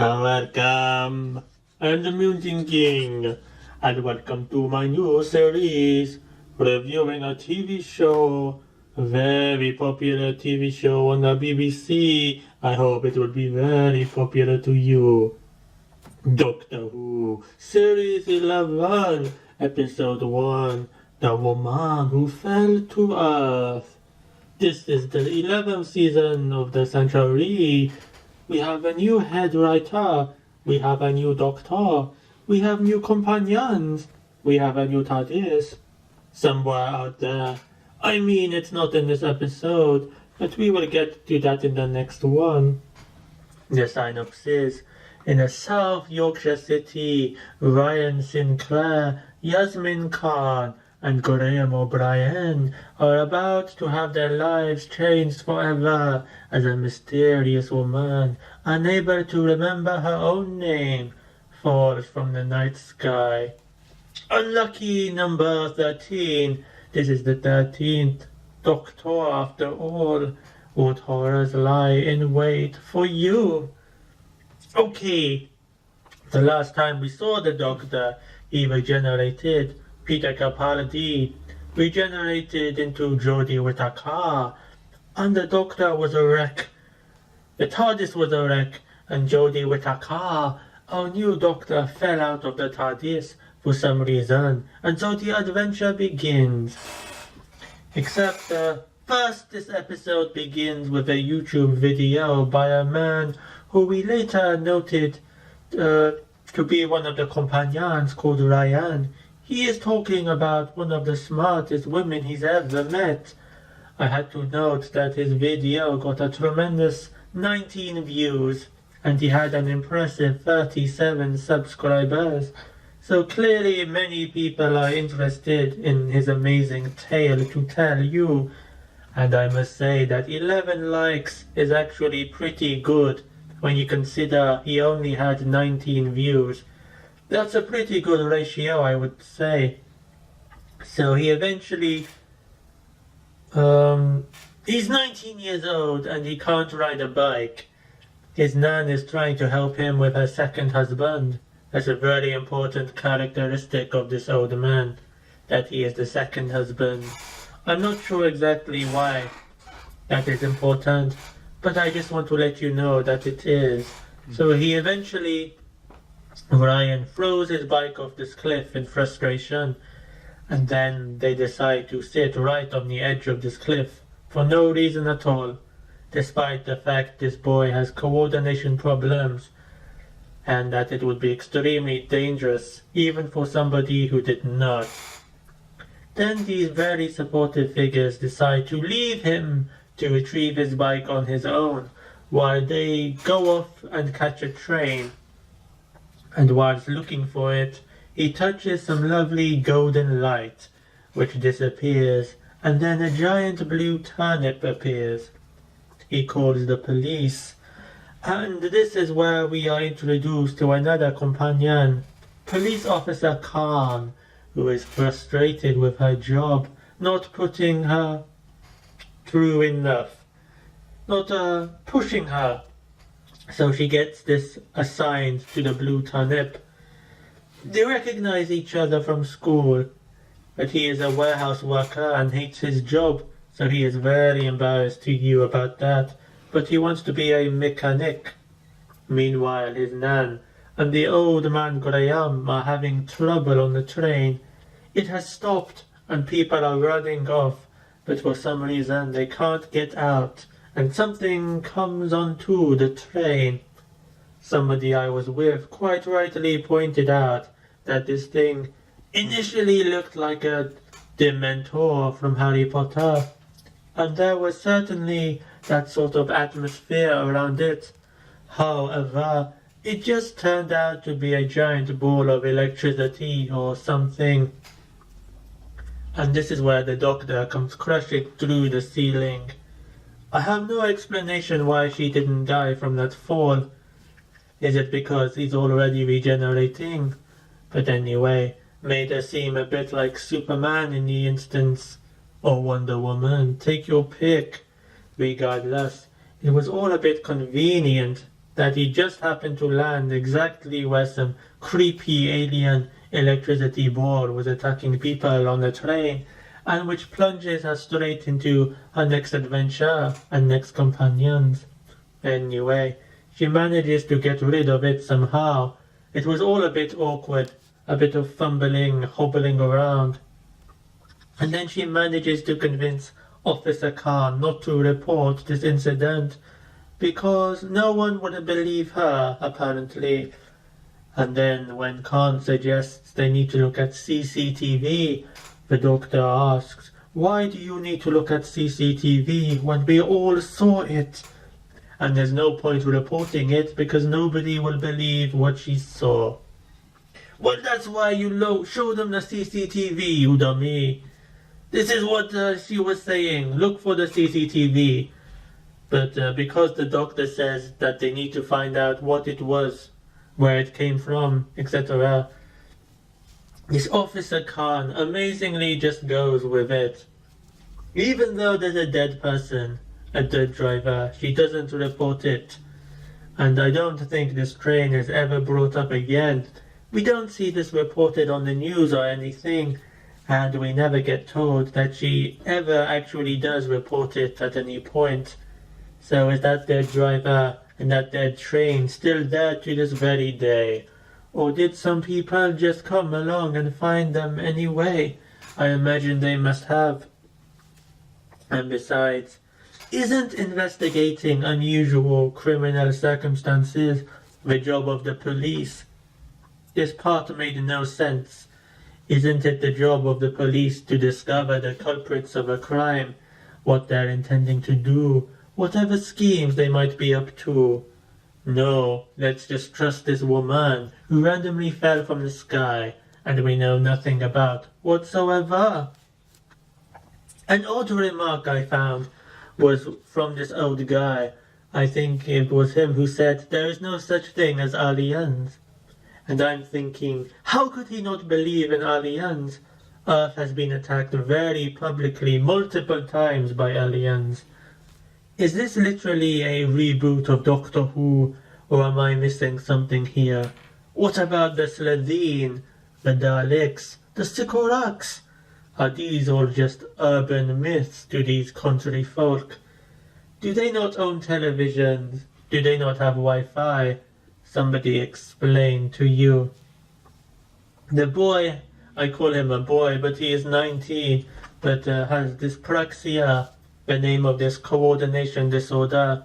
Welcome, I'm the Minchin, and welcome to my new series, reviewing a TV show, a very popular TV show on the BBC. I hope it will be very popular to you. Doctor Who, Series 11, Episode 1, The Woman Who Fell to Earth. This is the 11th season of the century. We have a new head writer, we have a new doctor, we have new companions, we have a new TARDIS. Somewhere out there. I mean, it's not in this episode, but we will get to that in the next one. The synopsis. In a South Yorkshire city, Ryan Sinclair, Yasmin Khan, and Graham O'Brien are about to have their lives changed forever as a mysterious woman, unable to remember her own name, falls from the night sky. Unlucky number 13. This is the 13th Doctor after all. What horrors lie in wait for you? Okay, the last time we saw the Doctor, he regenerated. Peter Capaldi regenerated into Jodie Whittaker, and the Doctor was a wreck. The TARDIS was a wreck, and Jodie Whittaker, our new Doctor, fell out of the TARDIS for some reason, and so the adventure begins. Except first, this episode begins with a YouTube video by a man who we later noted to be one of the companions called Ryan. He is talking about one of the smartest women he's ever met. I had to note that his video got a tremendous 19 views, and he had an impressive 37 subscribers. So clearly many people are interested in his amazing tale to tell you. And I must say that 11 likes is actually pretty good when you consider he only had 19 views. That's a pretty good ratio, I would say. So he eventually... he's 19 years old and he can't ride a bike. His nan is trying to help him with her second husband. That's a very important characteristic of this old man, that he is the second husband. I'm not sure exactly why that is important, but I just want to let you know that it is. So he eventually... Ryan throws his bike off this cliff in frustration, and then they decide to sit right on the edge of this cliff for no reason at all, despite the fact this boy has coordination problems and that it would be extremely dangerous even for somebody who did not. Then these very supportive figures decide to leave him to retrieve his bike on his own while they go off and catch a train. And whilst looking for it, he touches some lovely golden light, which disappears, and then a giant blue turnip appears. He calls the police, and this is where we are introduced to another companion, Police Officer Khan, who is frustrated with her job, not putting her through enough, not pushing her. So she gets this assigned to the blue turnip. They recognize each other from school, but he is a warehouse worker and hates his job, so he is very embarrassed to you about that, but he wants to be a mechanic. Meanwhile, his nan and the old man Graham are having trouble on the train. It has stopped and people are running off, but for some reason they can't get out. And something comes onto the train. Somebody I was with quite rightly pointed out that this thing initially looked like a Dementor from Harry Potter, and there was certainly that sort of atmosphere around it. However, it just turned out to be a giant ball of electricity or something. And this is where the Doctor comes crashing through the ceiling. I have no explanation why she didn't die from that fall. Is it because he's already regenerating? But anyway, made her seem a bit like Superman in the instance, or Wonder Woman, take your pick. Regardless, it was all a bit convenient that he just happened to land exactly where some creepy alien electricity ball was attacking people on the train, and which plunges her straight into her next adventure and next companions. Anyway, she manages to get rid of it somehow. It was all a bit awkward, a bit of fumbling, hobbling around. And then she manages to convince Officer Khan not to report this incident because no one would believe her, apparently. And then when Khan suggests they need to look at CCTV, the doctor asks, "Why do you need to look at CCTV when we all saw it?" And there's no point reporting it because nobody will believe what she saw. "Well, that's why you show them the CCTV, you dummy. This is what she was saying. Look for the CCTV. But because the doctor says that they need to find out what it was, where it came from, etc., this Officer Khan amazingly just goes with it. Even though there's a dead person, a dead driver, she doesn't report it. And I don't think this train is ever brought up again. We don't see this reported on the news or anything, and we never get told that she ever actually does report it at any point. So is that dead driver and that dead train still there to this very day? Or did some people just come along and find them anyway? I imagine they must have. And besides, isn't investigating unusual criminal circumstances the job of the police? This part made no sense. Isn't it the job of the police to discover the culprits of a crime, what they're intending to do, whatever schemes they might be up to? No, let's just trust this woman who randomly fell from the sky and we know nothing about whatsoever. An odd remark I found was from this old guy. I think it was him who said there is no such thing as aliens. And I'm thinking, how could he not believe in aliens? Earth has been attacked very publicly multiple times by aliens. Is this literally a reboot of Doctor Who, or am I missing something here? What about the Slitheen, the Daleks, the Sycorax? Are these all just urban myths to these country folk? Do they not own televisions? Do they not have Wi-Fi? Somebody explain to you. The boy, I call him a boy, but he is 19, but has dyspraxia, the name of this coordination disorder.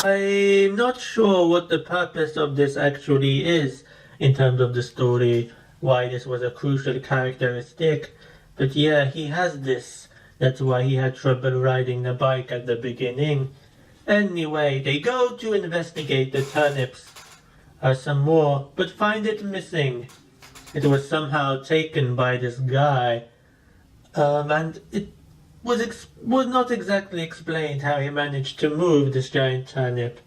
I'm not sure what the purpose of this actually is in terms of the story, why this was a crucial characteristic, but yeah, he has this. That's why he had trouble riding the bike at the beginning. Anyway, they go to investigate the turnips some more, but find it missing. It was somehow taken by this guy, and it was not exactly explained how he managed to move this giant turnip.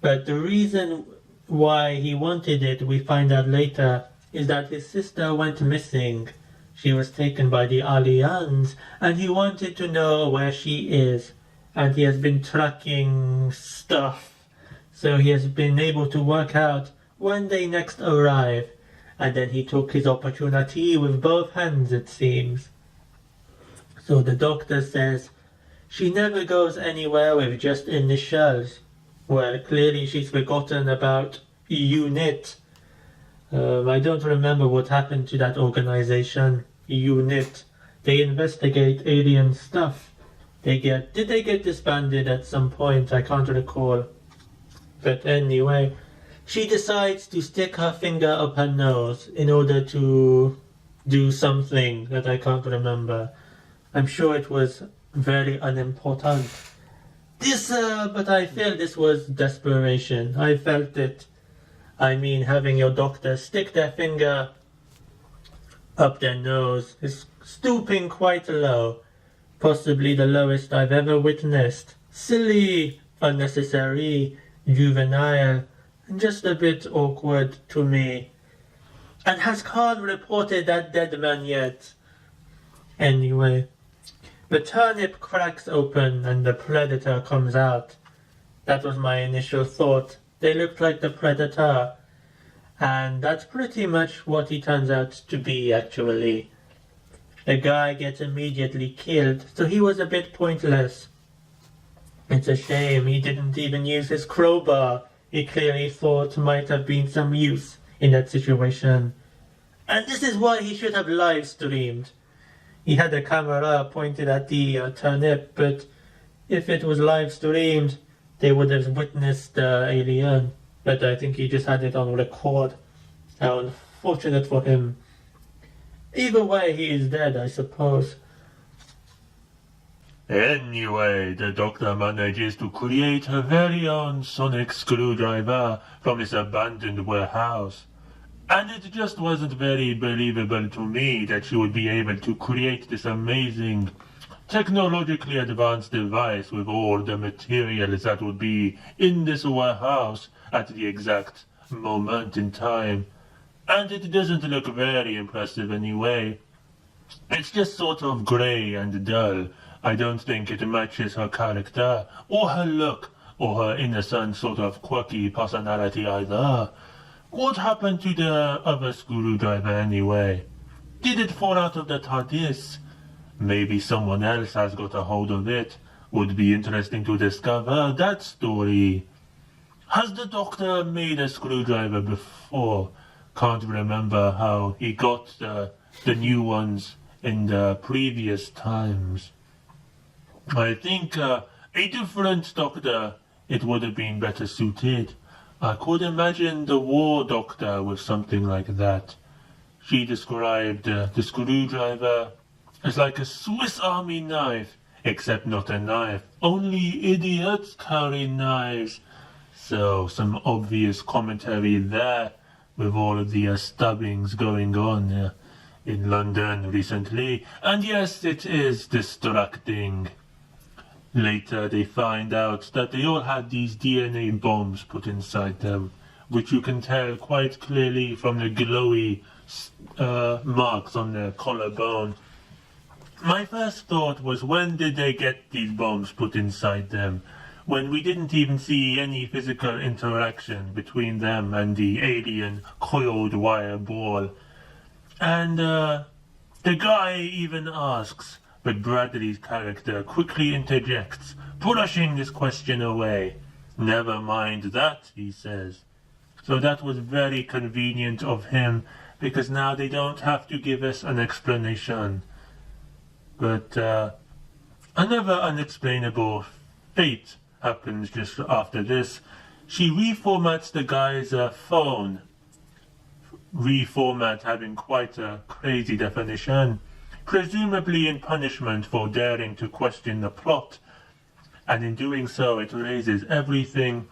But the reason why he wanted it, we find out later, is that his sister went missing. She was taken by the aliens, and he wanted to know where she is. And he has been tracking stuff, so he has been able to work out when they next arrive, and then he took his opportunity with both hands, it seems. So the doctor says she never goes anywhere with just initials. Well, clearly she's forgotten about UNIT. I don't remember what happened to that organization, UNIT. They investigate alien stuff. Did they get disbanded at some point? I can't recall. But anyway, she decides to stick her finger up her nose in order to do something that I can't remember. I'm sure it was very unimportant. But I feel this was desperation. I felt it. I mean, having your doctor stick their finger up their nose is stooping quite low. Possibly the lowest I've ever witnessed. Silly, unnecessary, juvenile, and just a bit awkward to me. And has Khan reported that dead man yet? Anyway, the turnip cracks open and the predator comes out. That was my initial thought. They looked like the Predator, and that's pretty much what he turns out to be, actually. The guy gets immediately killed, so he was a bit pointless. It's a shame he didn't even use his crowbar. He clearly thought might have been some use in that situation. And this is why he should have live streamed. He had a camera pointed at the turnip, but if it was live streamed, they would have witnessed the alien. But I think he just had it on record. How unfortunate for him. Either way, he is dead, I suppose. Anyway, the Doctor manages to create her very own sonic screwdriver from this abandoned warehouse. And it just wasn't very believable to me that she would be able to create this amazing, technologically advanced device with all the materials that would be in this warehouse at the exact moment in time. And it doesn't look very impressive anyway. It's just sort of grey and dull. I don't think it matches her character, or her look, or her innocent sort of quirky personality either. What happened to the other screwdriver anyway? Did it fall out of the TARDIS? Maybe someone else has got a hold of it. Would be interesting to discover that story. Has the Doctor made a screwdriver before? Can't remember how he got the new ones in the previous times. I think a different Doctor, it would have been better suited. I could imagine the War Doctor with something like that. She described the screwdriver as like a Swiss Army knife, except not a knife. Only idiots carry knives. So some obvious commentary there with all of the stabbings going on in London recently. And yes, it is distracting. Later they find out that they all had these DNA bombs put inside them, which you can tell quite clearly from the glowy marks on their collarbone. My first thought was, when did they get these bombs put inside them? When we didn't even see any physical interaction between them and the alien coiled wire ball. And the guy even asks, but Bradley's character quickly interjects, brushing this question away. Never mind that, he says. So that was very convenient of him, because now they don't have to give us an explanation. But another unexplainable fate happens just after this. She reformats the guy's phone. Reformat having quite a crazy definition. Presumably in punishment for daring to question the plot, and in doing so it erases everything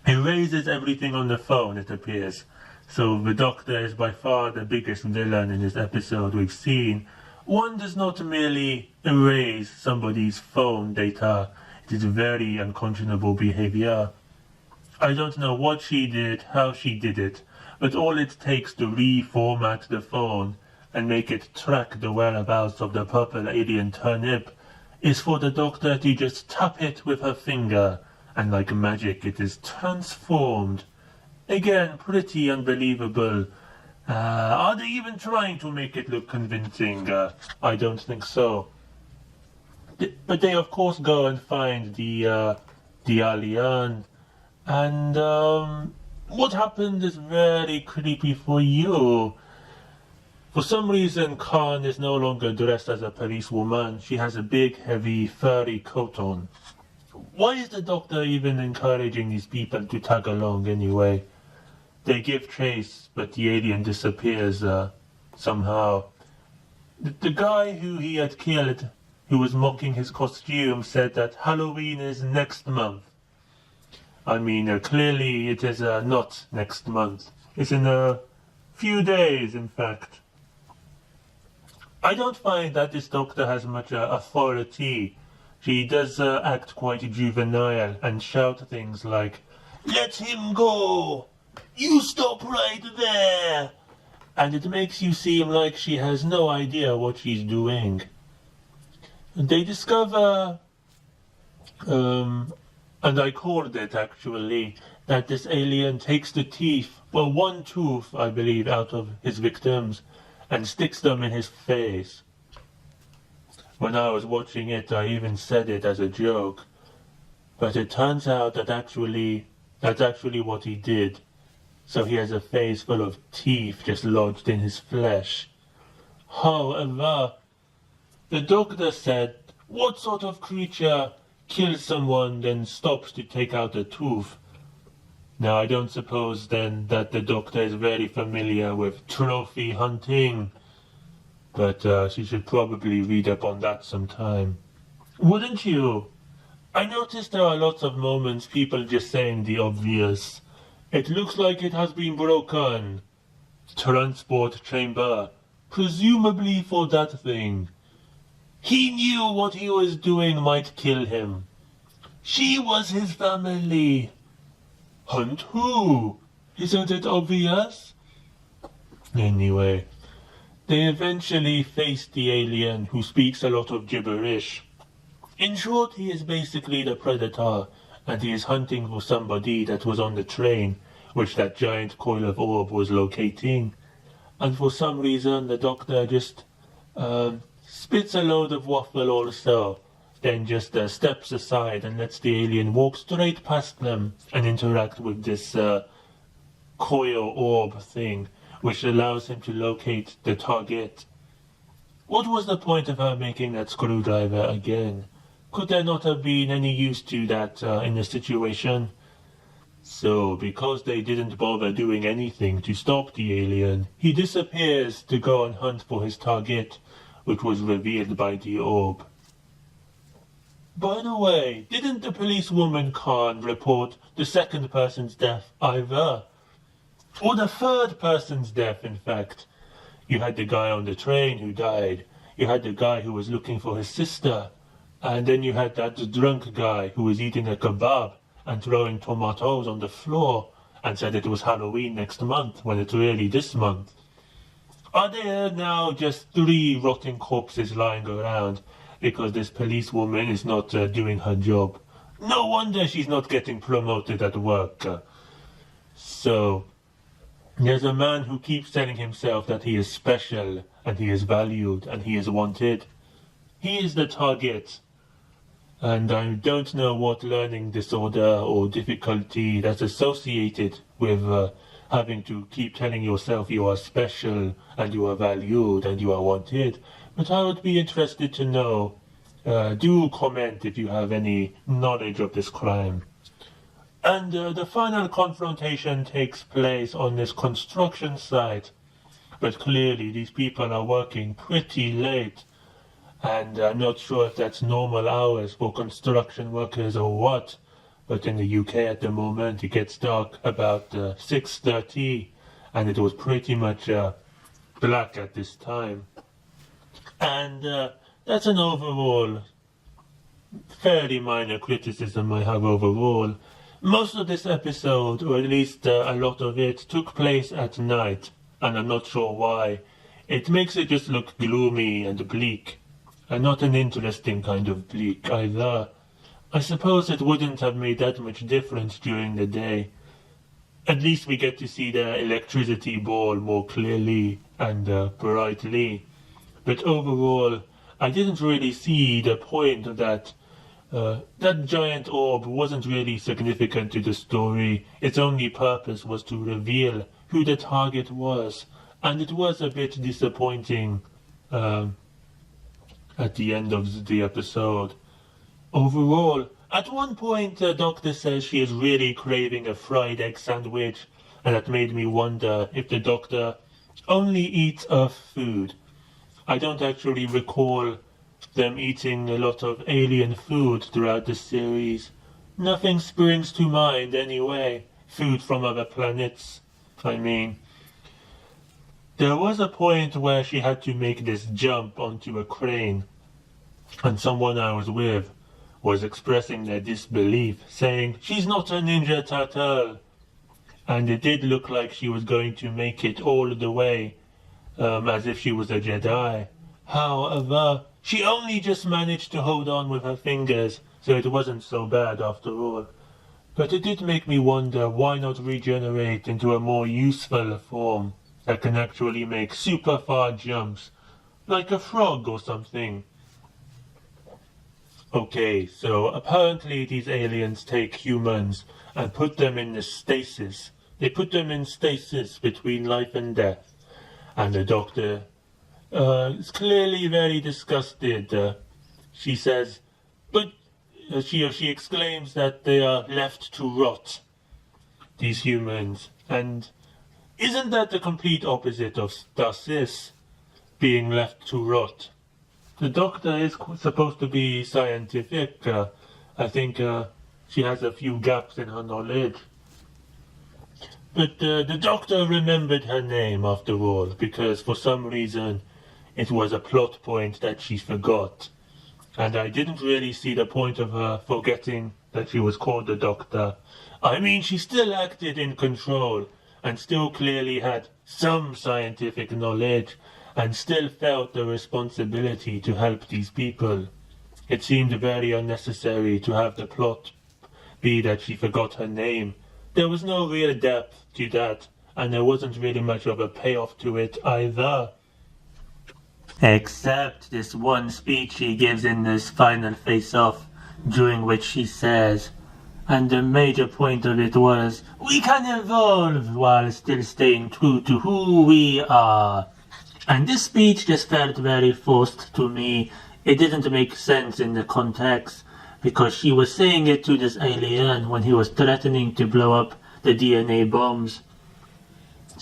on the phone, it appears. So the Doctor is by far the biggest villain in this episode we've seen. One does not merely erase somebody's phone data, it is very unconscionable behavior. I don't know what she did, how she did it, but all it takes to reformat the phone and make it track the whereabouts of the purple alien turnip is for the Doctor to just tap it with her finger, and like magic it is transformed. Again, pretty unbelievable. Are they even trying to make it look convincing? I don't think so. But they of course go and find the alien, and what happened is very creepy for you. For some reason, Khan is no longer dressed as a policewoman. She has a big, heavy, furry coat on. Why is the Doctor even encouraging these people to tag along anyway? They give chase, but the alien disappears somehow. The guy who he had killed, who was mocking his costume, said that Halloween is next month. I mean, clearly it is not next month. It's in a few days, in fact. I don't find that this Doctor has much authority. She does act quite juvenile and shout things like, "Let him go! You stop right there!" And it makes you seem like she has no idea what she's doing. They discover And I called it, actually, that this alien takes the teeth, well, one tooth, I believe, out of his victims, and sticks them in his face. When I was watching it, I even said it as a joke. But it turns out that that's actually what he did. So he has a face full of teeth just lodged in his flesh. However, the doctor said, what sort of creature kills someone then stops to take out a tooth? Now I don't suppose then that the doctor is very familiar with trophy hunting, but she should probably read up on that sometime. Wouldn't you? I noticed there are lots of moments people just saying the obvious. It looks like it has been broken. Transport chamber, presumably for that thing. He knew what he was doing might kill him. She was his family. Hunt who? Isn't it obvious? Anyway, they eventually faced the alien who speaks a lot of gibberish. In short, he is basically the predator, and he is hunting for somebody that was on the train, which that giant coil of orb was locating. And for some reason, the doctor just spits a load of waffle also, then just steps aside and lets the alien walk straight past them and interact with this coil orb thing, which allows him to locate the target. What was the point of her making that screwdriver again? Could there not have been any use to that in the situation? So, because they didn't bother doing anything to stop the alien, he disappears to go and hunt for his target, which was revealed by the orb. By the way, didn't the policewoman Khan report the second person's death either? Or the third person's death, in fact. You had the guy on the train who died, you had the guy who was looking for his sister, and then you had that drunk guy who was eating a kebab and throwing tomatoes on the floor and said it was Halloween next month when it's really this month. Are there now just 3 rotting corpses lying around because this policewoman is not doing her job? No wonder she's not getting promoted at work. So, there's a man who keeps telling himself that he is special and he is valued and he is wanted. He is the target. And I don't know what learning disorder or difficulty that's associated with having to keep telling yourself you are special and you are valued and you are wanted. But I would be interested to know. Do comment if you have any knowledge of this crime. And the final confrontation takes place on this construction site. But clearly these people are working pretty late. And I'm not sure if that's normal hours for construction workers or what, but in the UK at the moment it gets dark about 6:30, and it was pretty much black at this time. And that's an overall fairly minor criticism I have overall. Most of this episode, or at least a lot of it, took place at night, and I'm not sure why. It makes it just look gloomy and bleak. And not an interesting kind of bleak either. I suppose it wouldn't have made that much difference during the day. At least we get to see the electricity ball more clearly and brightly. But overall, I didn't really see the point that that giant orb wasn't really significant to the story. Its only purpose was to reveal who the target was. And it was a bit disappointing. At the end of the episode. Overall, at one point the doctor says she is really craving a fried egg sandwich, and that made me wonder if the doctor only eats Earth food. I don't actually recall them eating a lot of alien food throughout the series. Nothing springs to mind anyway. Food from other planets, I mean. There was a point where she had to make this jump onto a crane, and someone I was with was expressing their disbelief, saying, "She's not a Ninja Turtle." And it did look like she was going to make it all the way, as if she was a Jedi. However, She only just managed to hold on with her fingers, so it wasn't so bad after all. But it did make me wonder why not regenerate into a more useful form that can actually make super far jumps, like a frog or something. Okay, so apparently these aliens take humans and put them in the stasis. They put them in stasis between life and death. And the doctor is clearly very disgusted. She says, but she exclaims that they are left to rot, these humans. And isn't that the complete opposite of stasis, being left to rot? The doctor is supposed to be scientific. I think she has a few gaps in her knowledge. But the doctor remembered her name after all, because for some reason it was a plot point that she forgot. And I didn't really see the point of her forgetting that she was called the doctor. I mean, she still acted in control, and still clearly had some scientific knowledge, and still felt the responsibility to help these people. It seemed very unnecessary to have the plot be that she forgot her name. There was no real depth to that, and there wasn't really much of a payoff to it either. Except this one speech she gives in this final face-off, during which she says, and the major point of it was, we can evolve while still staying true to who we are. And this speech just felt very forced to me. It didn't make sense in the context, because she was saying it to this alien when he was threatening to blow up the DNA bombs,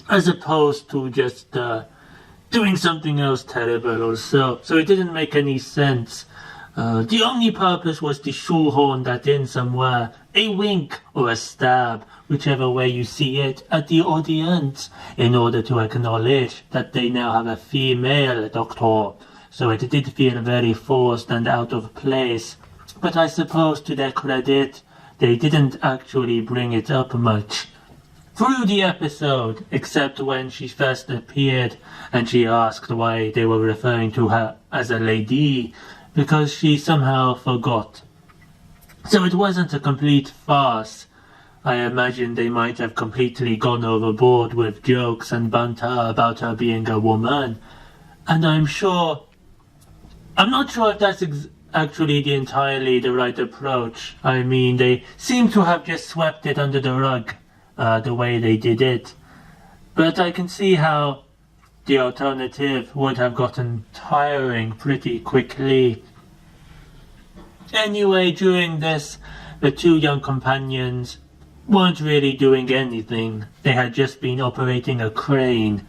as opposed to just doing something else terrible or so. So it didn't make any sense. The only purpose was to shoehorn that in somewhere, a wink or a stab, whichever way you see it, at the audience, in order to acknowledge that they now have a female doctor. So it did feel very forced and out of place. But I suppose to their credit, they didn't actually bring it up much through the episode, except when she first appeared and she asked why they were referring to her as a lady, because she somehow forgot. So it wasn't a complete farce. I imagine they might have completely gone overboard with jokes and banter about her being a woman. And I'm not sure if that's actually entirely the right approach. I mean, they seem to have just swept it under the rug, the way they did it. But I can see how the alternative would have gotten tiring pretty quickly. Anyway, during this, the two young companions weren't really doing anything. They had just been operating a crane.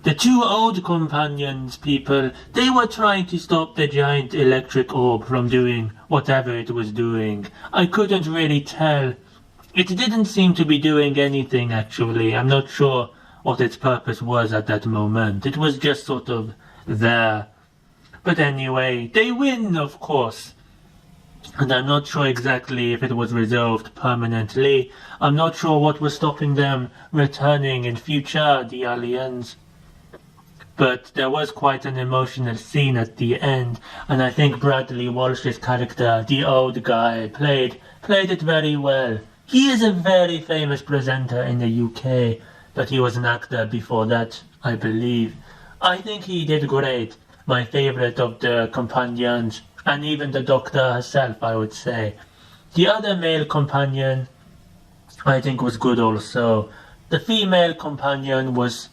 The two old companions people, they were trying to stop the giant electric orb from doing whatever it was doing. I couldn't really tell. It didn't seem to be doing anything, actually. I'm not sure what its purpose was at that moment. It was just sort of there. But anyway, they win, of course. And I'm not sure exactly if it was resolved permanently. I'm not sure what was stopping them returning in future, the aliens. But there was quite an emotional scene at the end, and I think Bradley Walsh's character, the old guy, played it very well. He is a very famous presenter in the UK, but he was an actor before that, I believe. I think he did great. My favourite of the companions, and even the doctor herself, I would say. The other male companion, I think, was good also. The female companion was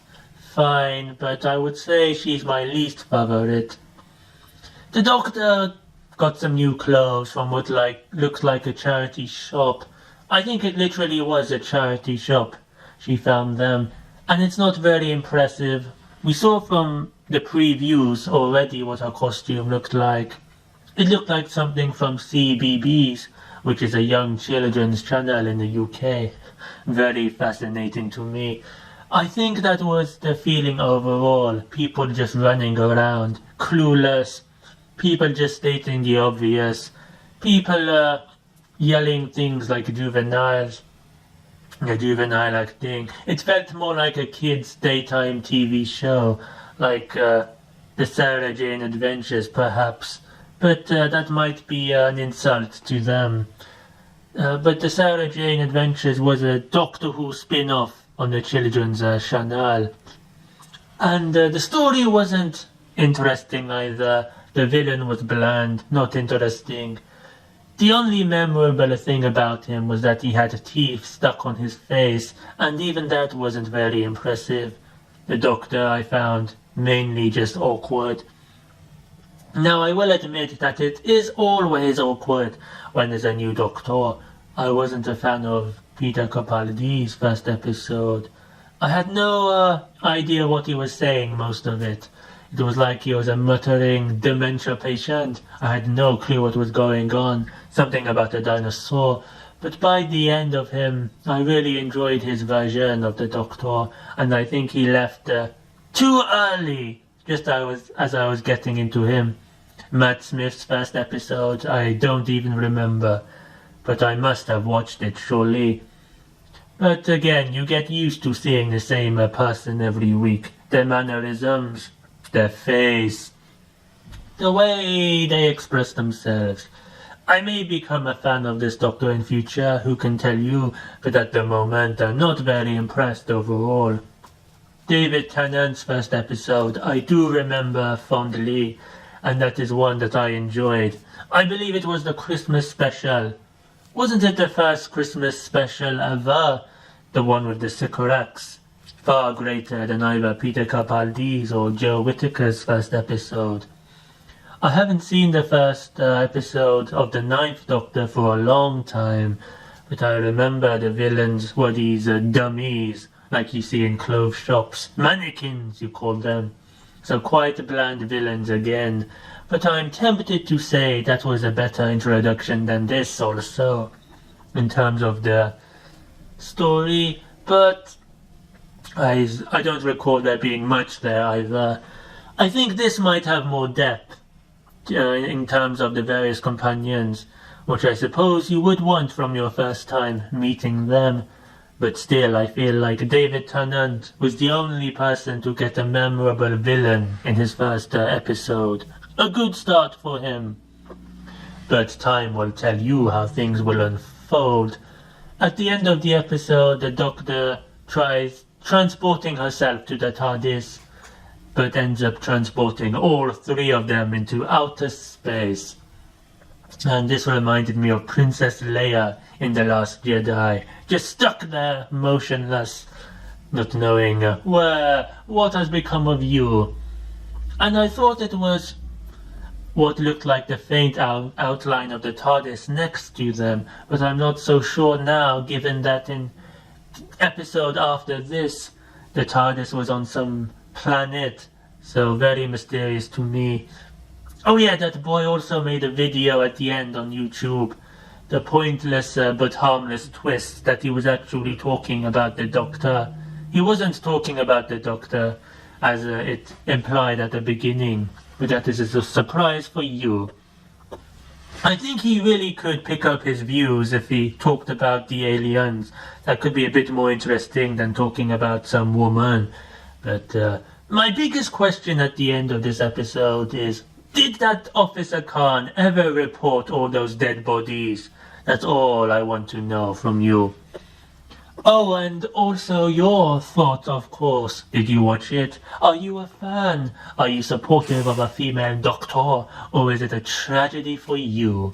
fine, but I would say she's my least favorite. The doctor got some new clothes from what looks like a charity shop. I think it literally was a charity shop. She found them, and it's not very impressive. We saw from the previews already what her costume looked like. It looked like something from CBeebies, which is a young children's channel in the UK. Very fascinating to me. I think that was the feeling overall. People just running around, clueless. People just stating the obvious. People yelling things like juveniles. The juvenile acting. It felt more like a kid's daytime TV show. Like the Sarah Jane Adventures, perhaps. but that might be an insult to them. But the Sarah Jane Adventures was a Doctor Who spin-off on the children's channel. And the story wasn't interesting either. The villain was bland, not interesting. The only memorable thing about him was that he had teeth stuck on his face, and even that wasn't very impressive. The Doctor, I found, mainly just awkward. Now, I will admit that it is always awkward when there's a new Doctor. I wasn't a fan of Peter Capaldi's first episode. I had no idea what he was saying most of it. It was like he was a muttering dementia patient. I had no clue what was going on. Something about a dinosaur. But by the end of him, I really enjoyed his version of the Doctor, and I think he left too early, just as I was getting into him. Matt Smith's first episode, I don't even remember, but I must have watched it surely. But again, you get used to seeing the same person every week. Their mannerisms, their face, the way they express themselves. I may become a fan of this Doctor in future, who can tell you, but at the moment I'm not very impressed overall. David Tennant's first episode I do remember fondly, and that is one that I enjoyed. I believe it was the Christmas special. Wasn't it the first Christmas special ever? The one with the Sycorax. Far greater than either Peter Capaldi's or Jodie Whittaker's first episode. I haven't seen the first episode of the 9th Doctor for a long time, but I remember the villains were these dummies, like you see in clothes shops. Mannequins, you call them. So quite bland villains again, but I'm tempted to say that was a better introduction than this also, in terms of the story, but I don't recall there being much there either. I think this might have more depth in terms of the various companions, which I suppose you would want from your first time meeting them. But still, I feel like David Tennant was the only person to get a memorable villain in his first episode. A good start for him. But time will tell you how things will unfold. At the end of the episode, the Doctor tries transporting herself to the TARDIS, but ends up transporting all three of them into outer space. And this reminded me of Princess Leia in The Last Jedi, just stuck there, motionless, not knowing what has become of you. And I thought it was what looked like the faint outline of the TARDIS next to them, but I'm not so sure now, given that in episode after this, the TARDIS was on some planet, so very mysterious to me. Oh yeah, that boy also made a video at the end on YouTube. The pointless but harmless twist that he was actually talking about the Doctor. He wasn't talking about the Doctor as it implied at the beginning, but that is a surprise for you. I think he really could pick up his views if he talked about the aliens. That could be a bit more interesting than talking about some woman. But my biggest question at the end of this episode is, did that Officer Khan ever report all those dead bodies? That's all I want to know from you. Oh, and also your thoughts, of course. Did you watch it? Are you a fan? Are you supportive of a female Doctor? Or is it a tragedy for you?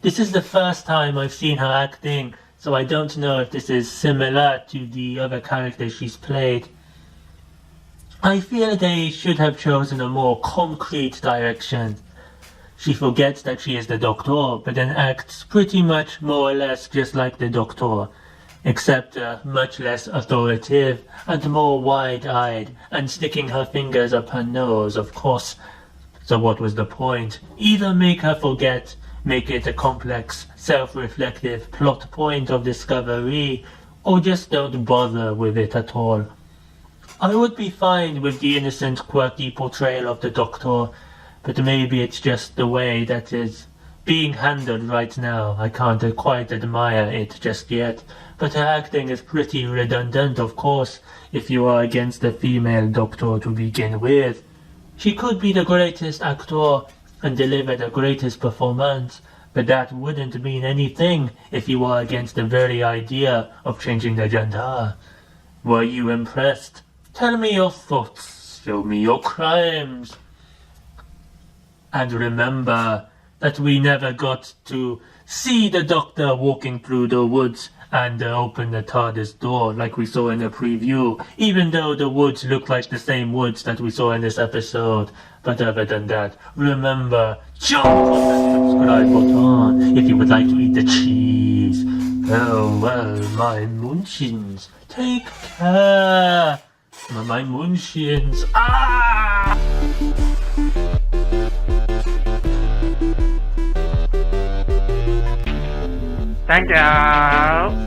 This is the first time I've seen her acting, so I don't know if this is similar to the other characters she's played. I feel they should have chosen a more concrete direction. She forgets that she is the Doctor, but then acts pretty much more or less just like the Doctor, except much less authoritative and more wide-eyed, and sticking her fingers up her nose, of course. So what was the point? Either make her forget, make it a complex, self-reflective plot point of discovery, or just don't bother with it at all. I would be fine with the innocent, quirky portrayal of the Doctor, but maybe it's just the way that is being handled right now. I can't quite admire it just yet, but her acting is pretty redundant, of course, if you are against the female Doctor to begin with. She could be the greatest actor and deliver the greatest performance, but that wouldn't mean anything if you are against the very idea of changing the gender. Were you impressed? Tell me your thoughts. Show me your crimes. And remember that we never got to see the Doctor walking through the woods and open the TARDIS door like we saw in the preview, even though the woods look like the same woods that we saw in this episode. But other than that, remember, jump on the subscribe button if you would like to eat the cheese. Oh well, my Munchins, take care. My Munchins. Ah! Thank you.